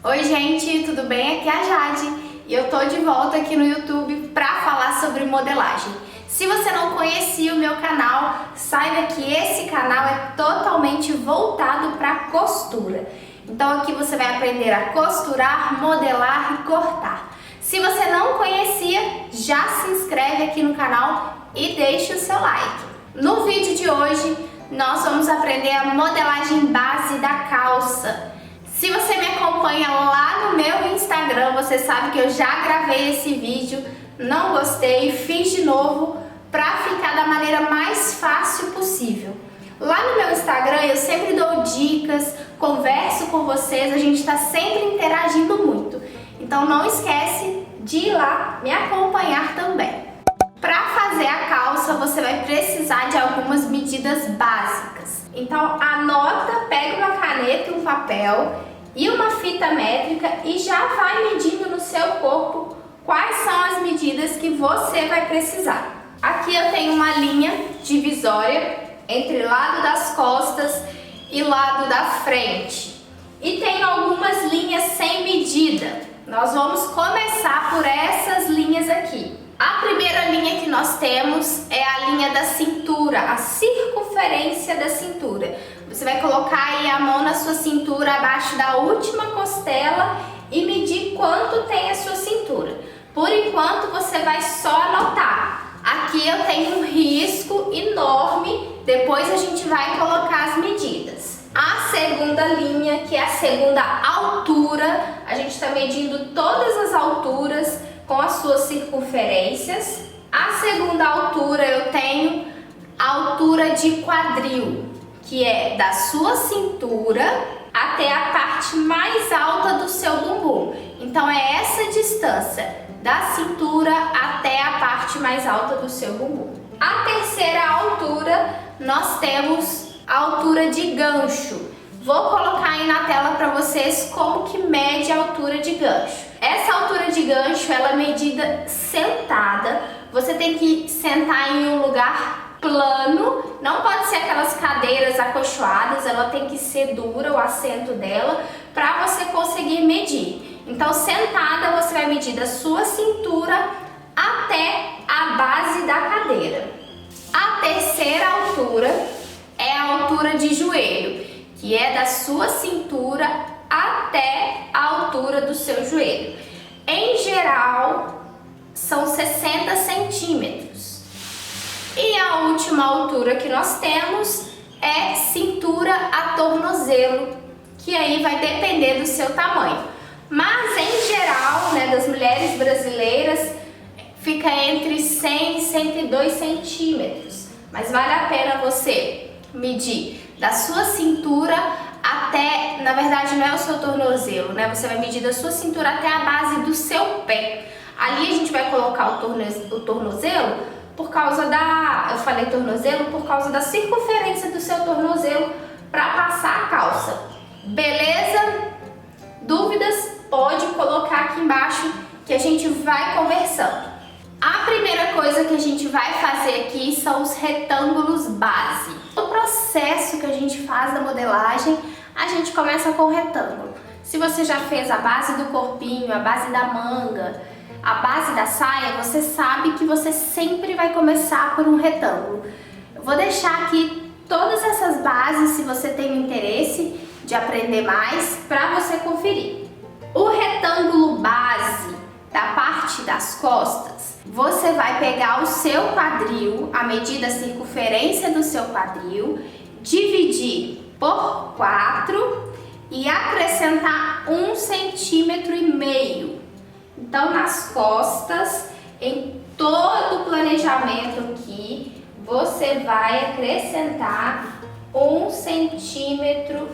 Oi gente, tudo bem? Aqui é a Jade e eu tô de volta aqui no YouTube pra falar sobre modelagem. Se você não conhecia o meu canal, saiba que esse canal é totalmente voltado para costura. Então aqui você vai aprender a costurar, modelar e cortar. Se você não conhecia, já se inscreve aqui no canal e deixa o seu like. No vídeo de hoje, nós vamos aprender a modelagem base da calça. Se você me acompanha lá no meu Instagram, você sabe que eu já gravei esse vídeo, não gostei, fiz de novo para ficar da maneira mais fácil possível. Lá no meu Instagram eu sempre dou dicas, converso com vocês, a gente está sempre interagindo muito. Então não esquece de ir lá me acompanhar também. Para fazer a calça você vai precisar de algumas medidas básicas. Então anota, pega uma caneta e um papel e uma fita métrica e já vai medindo no seu corpo quais são as medidas que você vai precisar. Aqui eu tenho uma linha divisória entre lado das costas e lado da frente. E tenho algumas linhas sem medida. Nós vamos começar por essas linhas aqui. A primeira linha que nós temos é a linha da cintura, a circunferência da cintura. Você vai colocar aí a mão na sua cintura, abaixo da última costela e medir quanto tem a sua cintura. Por enquanto você vai só anotar. Aqui eu tenho um risco enorme, depois a gente vai colocar as medidas. A segunda linha, que é a segunda altura, a gente está medindo todas as alturas com as suas circunferências. A segunda altura eu tenho a altura de quadril, que é da sua cintura até a parte mais alta do seu bumbum. Então é essa distância, da cintura até a parte mais alta do seu bumbum. A terceira altura, nós temos a altura de gancho. Vou colocar aí na tela para vocês como que mede a altura de gancho. Essa altura de gancho, ela é medida sentada. Você tem que sentar em um lugar plano, não pode ser aquelas cadeiras acolchoadas, ela tem que ser dura, o assento dela, para você conseguir medir. Então, sentada, você vai medir da sua cintura até a base da cadeira. A terceira altura é a altura de joelho, que é da sua cintura até a altura do seu joelho. Em geral, são 60 centímetros. E a última altura que nós temos é cintura a tornozelo, que aí vai depender do seu tamanho. Mas em geral, né, das mulheres brasileiras, fica entre 100 e 102 centímetros. Mas vale a pena você medir da sua cintura até, na verdade não é o seu tornozelo, né? Você vai medir da sua cintura até a base do seu pé. Ali a gente vai colocar o tornozelo por causa da, eu falei tornozelo, por causa da circunferência do seu tornozelo para passar a calça. Beleza? Dúvidas? Pode colocar aqui embaixo que a gente vai conversando. A primeira coisa que a gente vai fazer aqui são os retângulos base. No processo que a gente faz da modelagem, a gente começa com o retângulo. Se você já fez a base do corpinho, a base da manga, a base da saia, você sabe que você sempre vai começar por um retângulo. Eu vou deixar aqui todas essas bases, se você tem interesse de aprender mais, para você conferir. O retângulo base da parte das costas, você vai pegar o seu quadril, a medida, a circunferência do seu quadril, dividir por 4 e acrescentar 1,5 cm. Então, nas costas, em todo o planejamento aqui, você vai acrescentar 1,5 cm.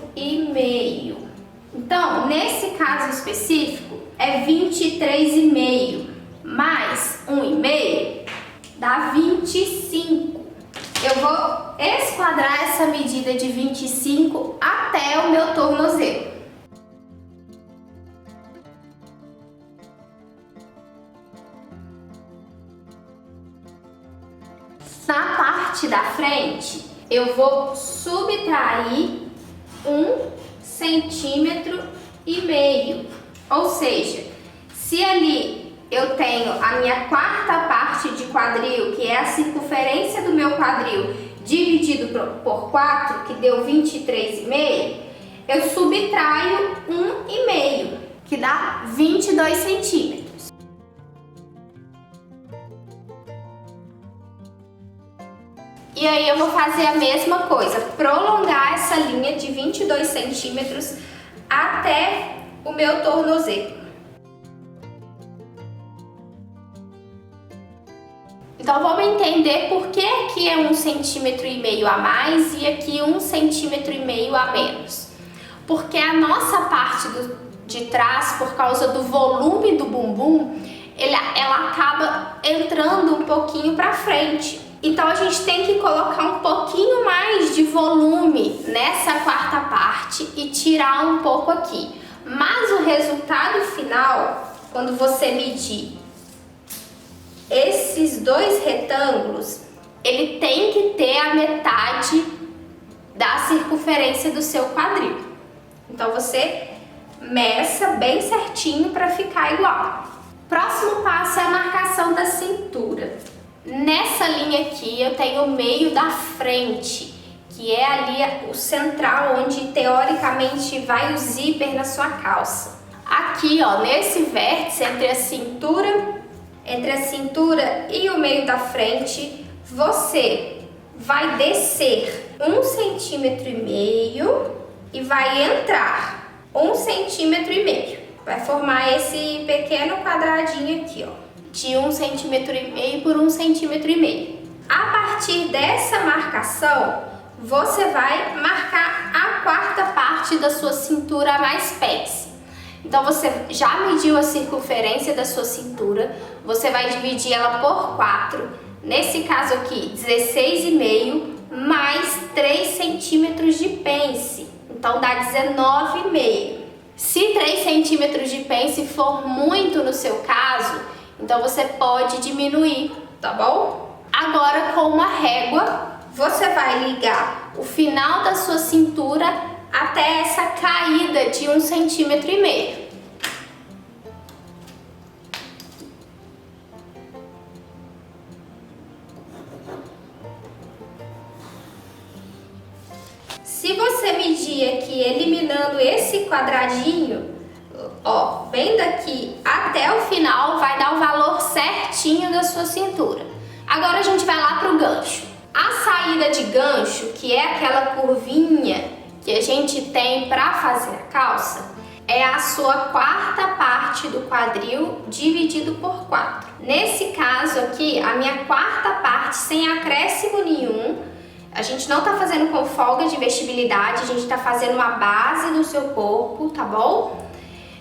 Então, nesse caso específico, é 23,5 mais 1,5 dá 25. Eu vou esquadrar essa medida de 25 até o meu tornozelo. Na parte da frente, eu vou subtrair 1,5 cm. Ou seja, se ali eu tenho a minha quarta parte de quadril, que é a circunferência do meu quadril, dividido por 4, que deu 23,5, eu subtraio 1,5, que dá 22 centímetros. E aí eu vou fazer a mesma coisa, prolongar essa linha de 22 centímetros até o meu tornozelo. Então vamos entender por que aqui é 1,5 centímetro a mais e aqui 1,5 centímetro a menos. Porque a nossa parte de trás, por causa do volume do bumbum, ela acaba entrando um pouquinho para frente. Então a gente tem que colocar um pouquinho mais de volume nessa quarta parte e tirar um pouco aqui. Mas o resultado final, quando você medir esses dois retângulos, ele tem que ter a metade da circunferência do seu quadril. Então você meça bem certinho para ficar igual. Próximo passo é a marcação da cintura. Nessa linha aqui eu tenho o meio da frente, que é ali o central, onde teoricamente vai o zíper na sua calça. Aqui, ó, nesse vértice entre a cintura e o meio da frente, você vai descer 1,5 centímetro e vai entrar 1,5 centímetro. Vai formar esse pequeno quadradinho aqui, ó, de 1,5 centímetro por 1,5 centímetro. A partir dessa marcação, você vai marcar a quarta parte da sua cintura mais pés. Então você já mediu a circunferência da sua cintura, você vai dividir ela por 4, nesse caso aqui 16,5 mais 3 centímetros de pence, então dá 19,5. Se 3 centímetros de pence for muito no seu caso, então você pode diminuir, tá bom? Agora com uma régua, você vai ligar o final da sua cintura até essa caída de 1,5 centímetro. Se você medir aqui, eliminando esse quadradinho, ó, bem daqui até o final, vai dar o valor certinho da sua cintura. Agora a gente vai lá pro gancho. A saída de gancho, que é aquela curvinha que a gente tem para fazer a calça, é a sua quarta parte do quadril dividido por 4. Nesse caso aqui, a minha quarta parte sem acréscimo nenhum, a gente não tá fazendo com folga de vestibilidade, a gente tá fazendo uma base do seu corpo, tá bom?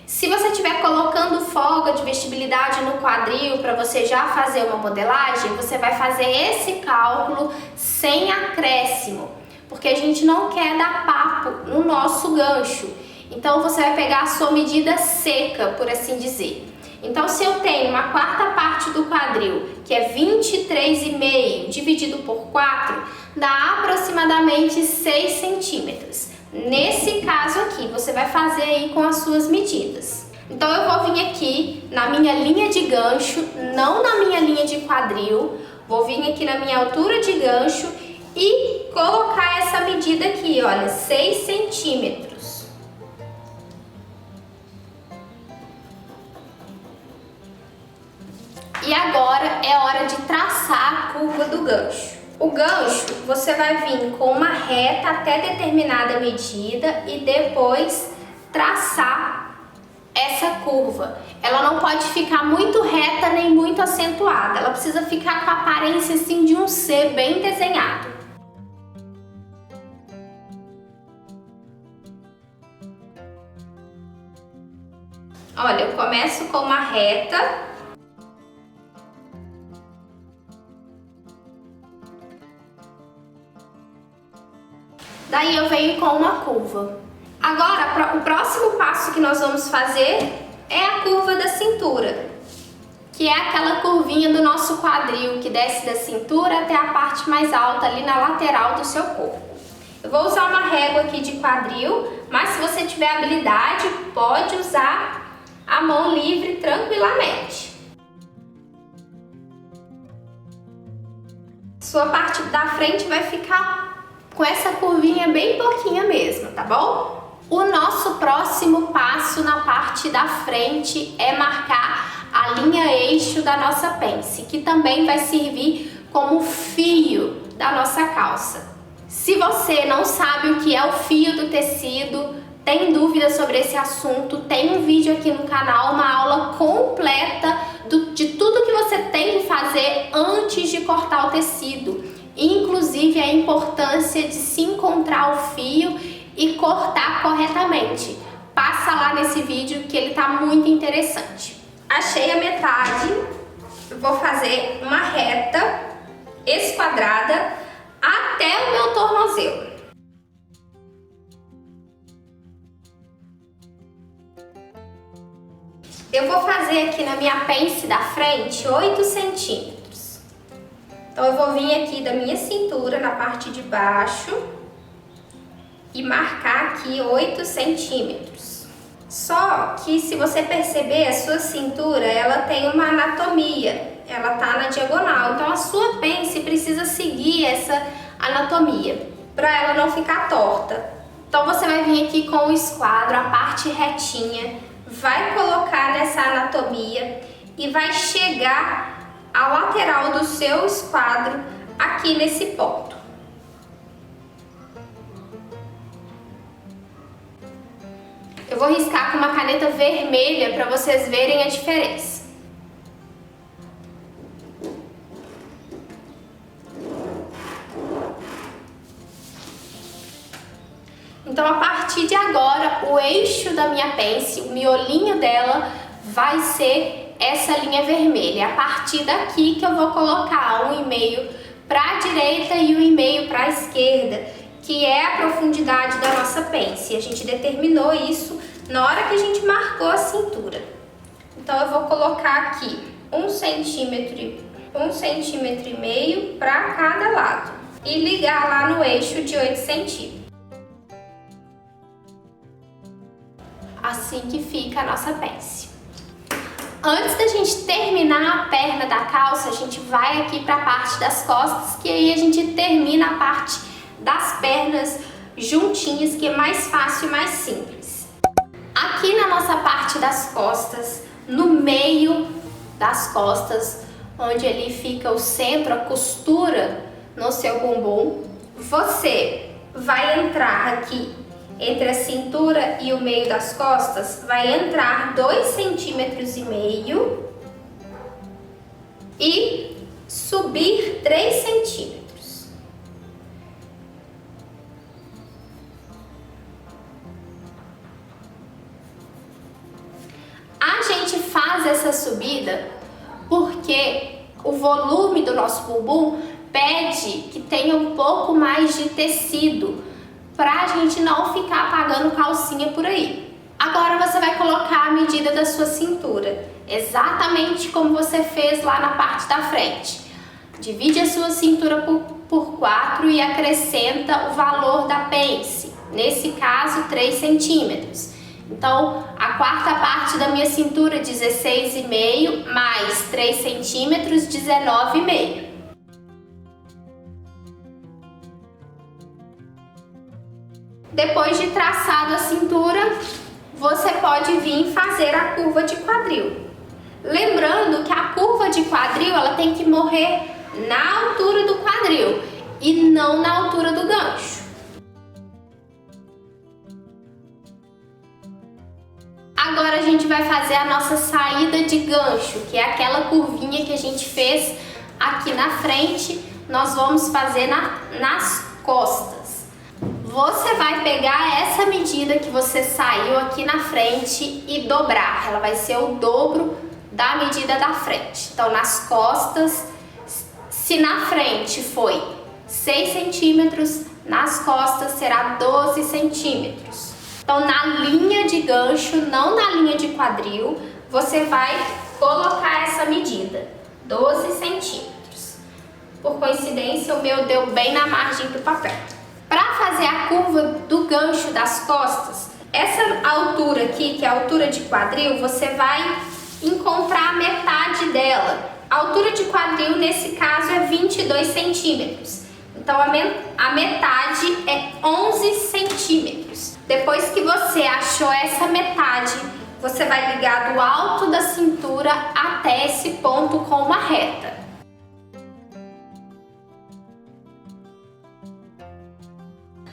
Se você estiver colocando folga de vestibilidade no quadril para você já fazer uma modelagem, você vai fazer esse cálculo sem acréscimo, porque a gente não quer dar papo no nosso gancho. Então você vai pegar a sua medida seca, por assim dizer. Então se eu tenho uma quarta parte do quadril, que é 23,5 dividido por 4, dá aproximadamente 6 centímetros. Nesse caso aqui, você vai fazer aí com as suas medidas. Então eu vou vir aqui na minha linha de gancho, não na minha linha de quadril, vou vir aqui na minha altura de gancho e colocar essa medida aqui, olha, 6 centímetros. E agora é hora de traçar a curva do gancho. O gancho, você vai vir com uma reta até determinada medida e depois traçar essa curva. Ela não pode ficar muito reta nem muito acentuada, ela precisa ficar com a aparência assim de um C bem desenhado. Olha, eu começo com uma reta. Daí eu venho com uma curva. Agora, o próximo passo que nós vamos fazer é a curva da cintura, que é aquela curvinha do nosso quadril que desce da cintura até a parte mais alta ali na lateral do seu corpo. Eu vou usar uma régua aqui de quadril, mas se você tiver habilidade, pode usar mão livre tranquilamente. Sua parte da frente vai ficar com essa curvinha bem pouquinha mesmo, tá bom? O nosso próximo passo na parte da frente é marcar a linha eixo da nossa pence, que também vai servir como fio da nossa calça. Se você não sabe o que é o fio do tecido, tem dúvida sobre esse assunto, tem um vídeo aqui no canal, uma aula completa de tudo que você tem que fazer antes de cortar o tecido, inclusive a importância de se encontrar o fio e cortar corretamente. Passa lá nesse vídeo que ele tá muito interessante. Achei a metade, vou fazer uma reta esquadrada até o meu tornozelo. Eu vou fazer aqui na minha pence da frente 8 centímetros. Então eu vou vir aqui da minha cintura na parte de baixo e marcar aqui 8 centímetros. Só que se você perceber, a sua cintura, ela tem uma anatomia, ela tá na diagonal, então a sua pence precisa seguir essa anatomia, para ela não ficar torta. Então você vai vir aqui com o esquadro, a parte retinha, vai colocar nessa anatomia e vai chegar a lateral do seu esquadro aqui nesse ponto. Eu vou riscar com uma caneta vermelha para vocês verem a diferença. Então, a partir de agora, o eixo da minha pence, o miolinho dela, vai ser essa linha vermelha. A partir daqui que eu vou colocar 1,5 para a direita e 1,5 para a esquerda, que é a profundidade da nossa pence. A gente determinou isso na hora que a gente marcou a cintura. Então, eu vou colocar aqui 1,5 centímetro para cada lado e ligar lá no eixo de 8 centímetros. Assim que fica a nossa pence. Antes da gente terminar a perna da calça, a gente vai aqui para a parte das costas, que aí a gente termina a parte das pernas juntinhas, que é mais fácil e mais simples. Aqui na nossa parte das costas, no meio das costas, onde ali fica o centro, a costura no seu bumbum, você vai entrar aqui entre a cintura e o meio das costas, vai entrar 2,5 centímetros e subir 3 centímetros. A gente faz essa subida porque o volume do nosso bumbum pede que tenha um pouco mais de tecido, pra gente não ficar pagando calcinha por aí. Agora você vai colocar a medida da sua cintura, exatamente como você fez lá na parte da frente. Divide a sua cintura por 4 e acrescenta o valor da pence, nesse caso 3 centímetros. Então, a quarta parte da minha cintura, 16,5, mais 3 centímetros, 19,5. Depois de traçado a cintura, você pode vir fazer a curva de quadril. Lembrando que a curva de quadril, ela tem que morrer na altura do quadril e não na altura do gancho. Agora a gente vai fazer a nossa saída de gancho, que é aquela curvinha que a gente fez aqui na frente, nós vamos fazer nas costas. Você vai pegar essa medida que você saiu aqui na frente e dobrar. Ela vai ser o dobro da medida da frente. Então, nas costas, se na frente foi 6 centímetros, nas costas será 12 centímetros. Então, na linha de gancho, não na linha de quadril, você vai colocar essa medida, 12 centímetros. Por coincidência, o meu deu bem na margem do papel. Para fazer a curva do gancho das costas, Essa altura aqui, que é a altura de quadril, você vai encontrar a metade dela. A altura de quadril, nesse caso, é 22 centímetros. Então, a metade é 11 centímetros. Depois que você achou essa metade, você vai ligar do alto da cintura até esse ponto com uma reta.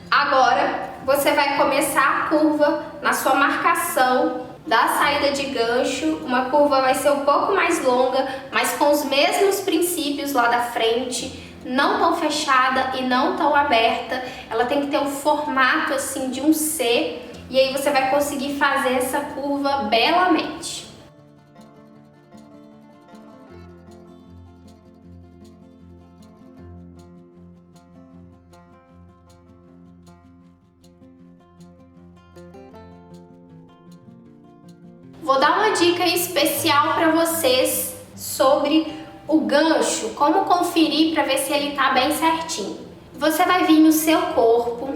Agora, você vai começar a curva na sua marcação da saída de gancho. Uma curva vai ser um pouco mais longa, mas com os mesmos princípios lá da frente. Não tão fechada e não tão aberta. Ela tem que ter um formato assim de um C. E aí você vai conseguir fazer essa curva belamente. Vou dar uma dica especial para vocês sobre o gancho, como conferir para ver se ele tá bem certinho. Você vai vir no seu corpo,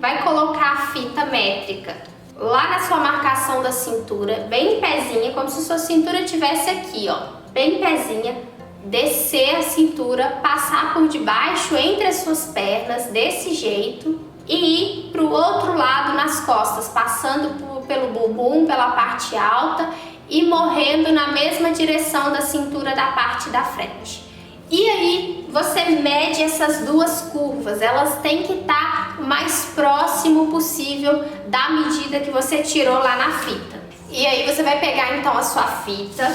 vai colocar a fita métrica lá na sua marcação da cintura, bem em pezinha, como se sua cintura tivesse aqui, ó, bem em pezinha, descer a cintura, passar por debaixo entre as suas pernas, desse jeito, e ir pro outro lado nas costas, passando pelo bumbum, pela parte alta e morrendo na mesma direção da cintura da parte da frente. E aí você mede essas duas curvas, elas têm que estar o mais próximo possível da medida que você tirou lá na fita. E aí você vai pegar então a sua fita,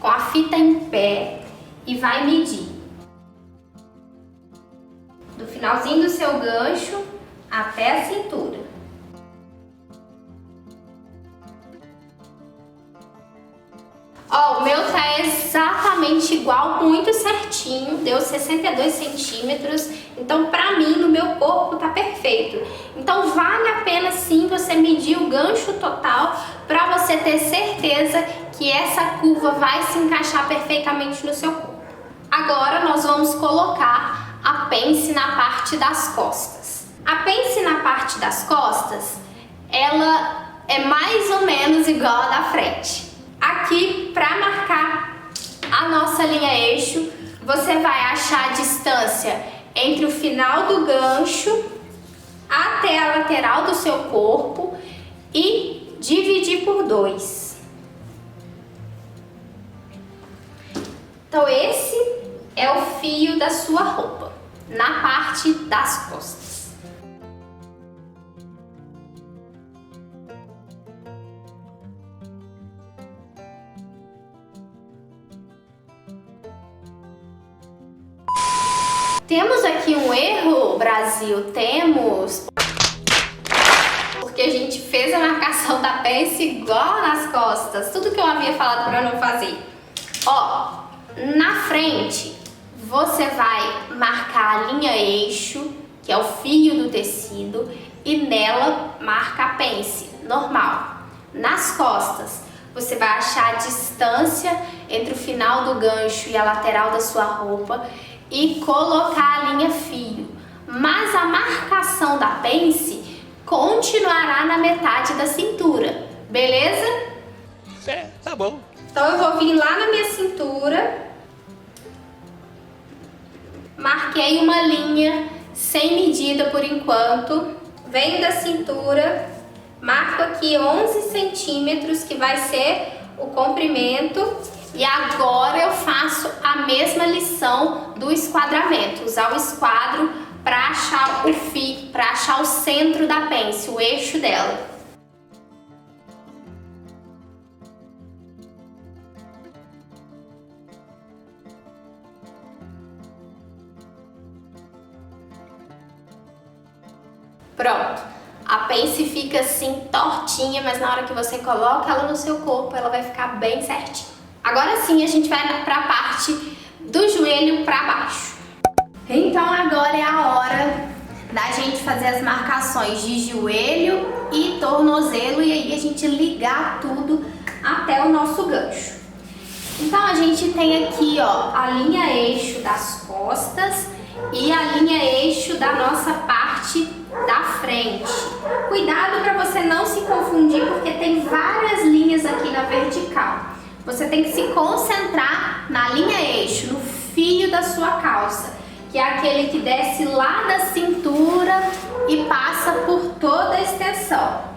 com a fita em pé, e vai medir. Do finalzinho do seu gancho até a cintura. Ó, o meu tá exatamente igual, muito certinho, deu 62 centímetros, então pra mim, no meu corpo, tá perfeito. Então vale a pena sim você medir o gancho total pra você ter certeza que essa curva vai se encaixar perfeitamente no seu corpo. Agora nós vamos colocar a pence na parte das costas. A pence na parte das costas, ela é mais ou menos igual a da frente. Aqui, para marcar a nossa linha eixo, você vai achar a distância entre o final do gancho até a lateral do seu corpo e dividir por 2. Então esse é o fio da sua roupa, na parte das costas. Temos aqui um erro, Brasil, temos, porque a gente fez a marcação da pence igual nas costas, tudo que eu havia falado para não fazer. Ó, na frente você vai marcar a linha eixo, que é o fio do tecido, e nela marca a pence, normal. Nas costas você vai achar a distância entre o final do gancho e a lateral da sua roupa e colocar a linha fio, mas a marcação da pence continuará na metade da cintura, beleza? É, tá bom. Então eu vou vir lá na minha cintura, marquei uma linha sem medida por enquanto, venho da cintura, marco aqui 11 centímetros que vai ser o comprimento. E agora eu faço a mesma lição do esquadramento, usar o esquadro para achar o fio, para achar o centro da pence, o eixo dela. Pronto, a pence fica assim tortinha, mas na hora que você coloca ela no seu corpo, ela vai ficar bem certinha. Agora sim a gente vai para a parte do joelho para baixo. Então agora é a hora da gente fazer as marcações de joelho e tornozelo e aí a gente ligar tudo até o nosso gancho. Então a gente tem aqui, ó, a linha eixo das costas e a linha eixo da nossa parte da frente. Cuidado para você não se confundir, porque tem várias linhas aqui na vertical. Você tem que se concentrar na linha eixo, no fio da sua calça, que é aquele que desce lá da cintura e passa por toda a extensão.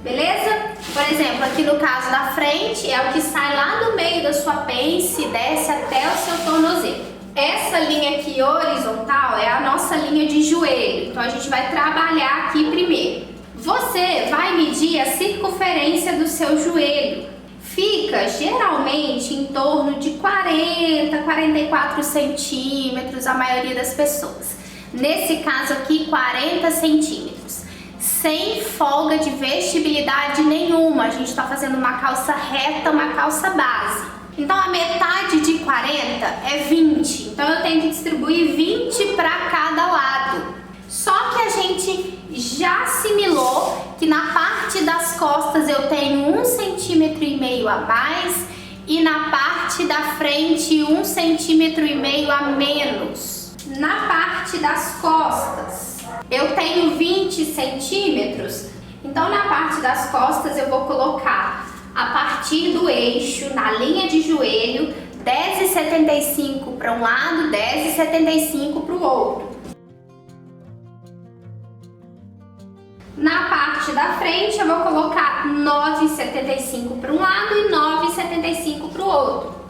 Beleza? Por exemplo, aqui no caso da frente é o que sai lá do meio da sua pence e desce até o seu tornozelo. Essa linha aqui horizontal é a nossa linha de joelho, então a gente vai trabalhar aqui primeiro. Você vai medir a circunferência do seu joelho. Fica geralmente em torno de 40, 44 centímetros, a maioria das pessoas. Nesse caso aqui, 40 centímetros. Sem folga de vestibilidade nenhuma. A gente está fazendo uma calça reta, uma calça base. Então a metade de 40 é 20. Então eu tenho que distribuir 20 para cada lado. Só que a gente já assimilou que na parte das costas eu tenho 1,5 cm a mais e na parte da frente 1,5 cm a menos. Na parte das costas eu tenho 20 centímetros, então na parte das costas eu vou colocar a partir do eixo, na linha de joelho, 10,75 para um lado, 10,75 para o outro. Na parte da frente eu vou colocar 9,75 para um lado e 9,75 para o outro.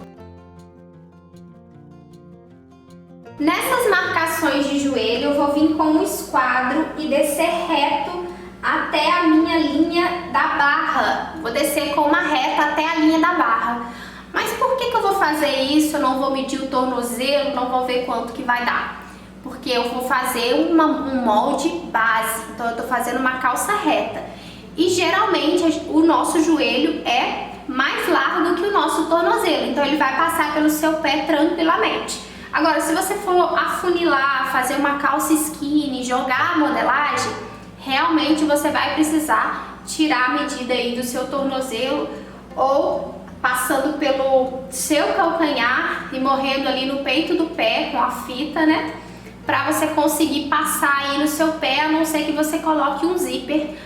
Nessas marcações de joelho eu vou vir com um esquadro e descer reto até a minha linha da barra. Vou descer com uma reta até a linha da barra. Mas por que eu vou fazer isso? Eu não vou medir o tornozelo, não vou ver quanto que vai dar. Porque eu vou fazer um molde base, então eu tô fazendo uma calça reta. E geralmente o nosso joelho é mais largo que o nosso tornozelo, então ele vai passar pelo seu pé tranquilamente. Agora, se você for afunilar, fazer uma calça skinny, jogar a modelagem, realmente você vai precisar tirar a medida aí do seu tornozelo ou passando pelo seu calcanhar e morrendo ali no peito do pé com a fita, né? Para você conseguir passar aí no seu pé, a não ser que você coloque um zíper.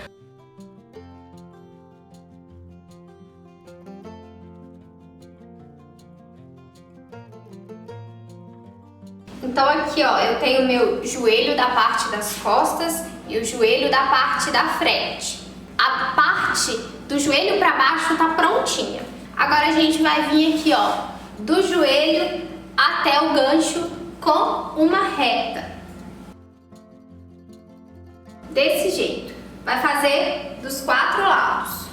Então aqui, ó, eu tenho o meu joelho da parte das costas e o joelho da parte da frente. A parte do joelho para baixo tá prontinha. Agora a gente vai vir aqui, ó, do joelho até o gancho com uma reta. Desse jeito. Vai fazer dos 4 lados.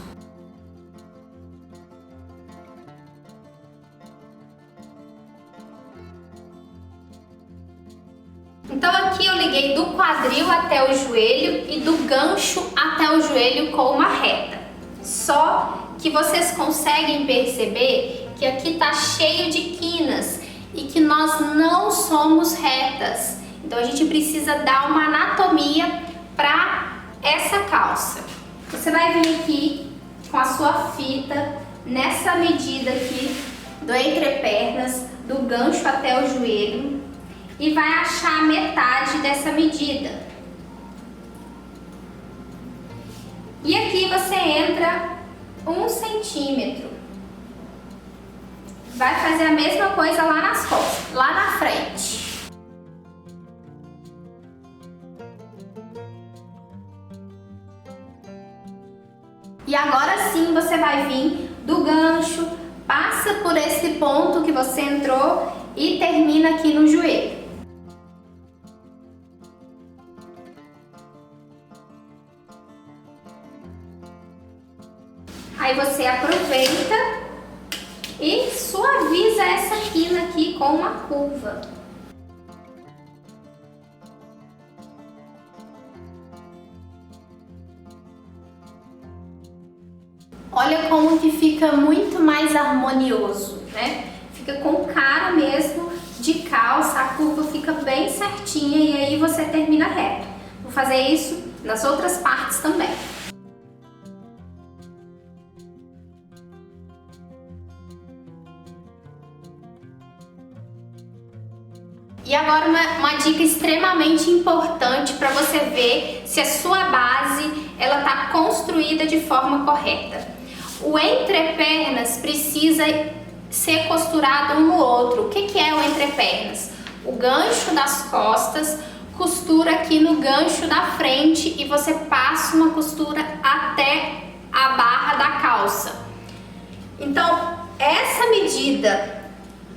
Então aqui eu liguei do quadril até o joelho e do gancho até o joelho com uma reta. Só que vocês conseguem perceber que aqui tá cheio de quinas e que nós não somos retas. Então a gente precisa dar uma anatomia para essa calça. Você vai vir aqui com a sua fita nessa medida aqui do entrepernas, do gancho até o joelho e vai achar a metade dessa medida. E aqui você entra 1 centímetro. Vai fazer a mesma coisa lá nas costas, lá na frente. E agora sim você vai vir do gancho, passa por esse ponto que você entrou e termina aqui no joelho. Aí você aproveita e suaviza essa quina aqui com uma curva. Olha como que fica muito mais harmonioso, né? Fica com cara mesmo de calça, a curva fica bem certinha e aí você termina reto. Vou fazer isso nas outras partes também. E agora uma dica extremamente importante para você ver se a sua base ela está construída de forma correta. O entrepernas precisa ser costurado um no outro. O que é o entrepernas? O gancho das costas costura aqui no gancho da frente e você passa uma costura até a barra da calça. Então, essa medida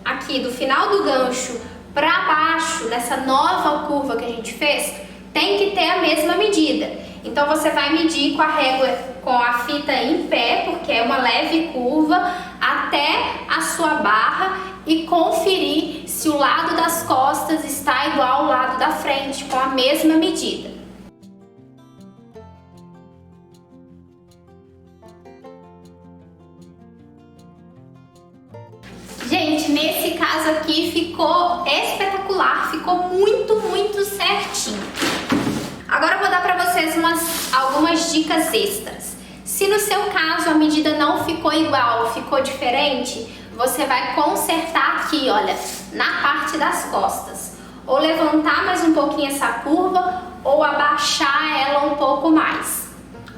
aqui do final do gancho para baixo, nessa nova curva que a gente fez, tem que ter a mesma medida. Então você vai medir com a régua, com a fita em pé, porque é uma leve curva, até a sua barra e conferir se o lado das costas está igual ao lado da frente, com a mesma medida. Gente, nesse caso aqui ficou espetacular, ficou muito certinho. Agora eu vou dar pra vocês algumas dicas extras. Se no seu caso a medida não ficou igual, ficou diferente, você vai consertar aqui, olha, na parte das costas. Ou levantar mais um pouquinho essa curva, ou abaixar ela um pouco mais.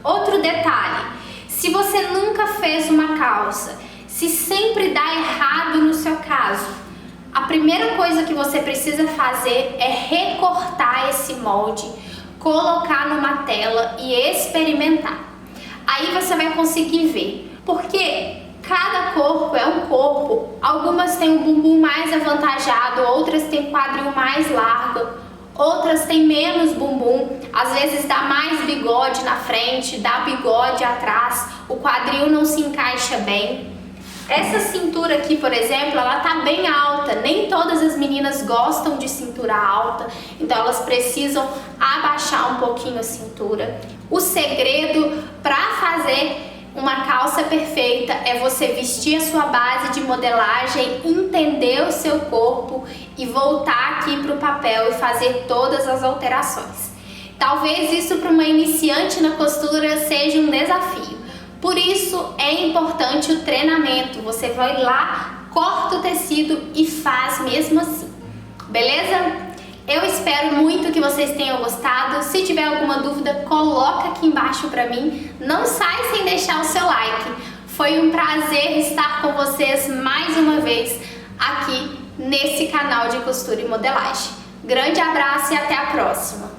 Outro detalhe, se você nunca fez uma calça, se sempre dá errado no seu caso, a primeira coisa que você precisa fazer é recortar esse molde, colocar numa tela e experimentar. Aí você vai conseguir ver, porque cada corpo é um corpo. Algumas têm um bumbum mais avantajado, outras têm quadril mais largo, outras têm menos bumbum, às vezes dá mais bigode na frente, dá bigode atrás, o quadril não se encaixa bem. Essa cintura aqui, por exemplo, ela tá bem alta, nem todas as meninas gostam de cintura alta, então elas precisam abaixar um pouquinho a cintura. O segredo para fazer uma calça perfeita é você vestir a sua base de modelagem, entender o seu corpo e voltar aqui para o papel e fazer todas as alterações. Talvez isso para uma iniciante na costura seja um desafio. Por isso é importante o treinamento. Você vai lá, corta o tecido e faz mesmo assim. Beleza? Eu espero muito que vocês tenham gostado. Se tiver alguma dúvida, coloca aqui embaixo pra mim. Não sai sem deixar o seu like. Foi um prazer estar com vocês mais uma vez aqui nesse canal de costura e modelagem. Grande abraço e até a próxima!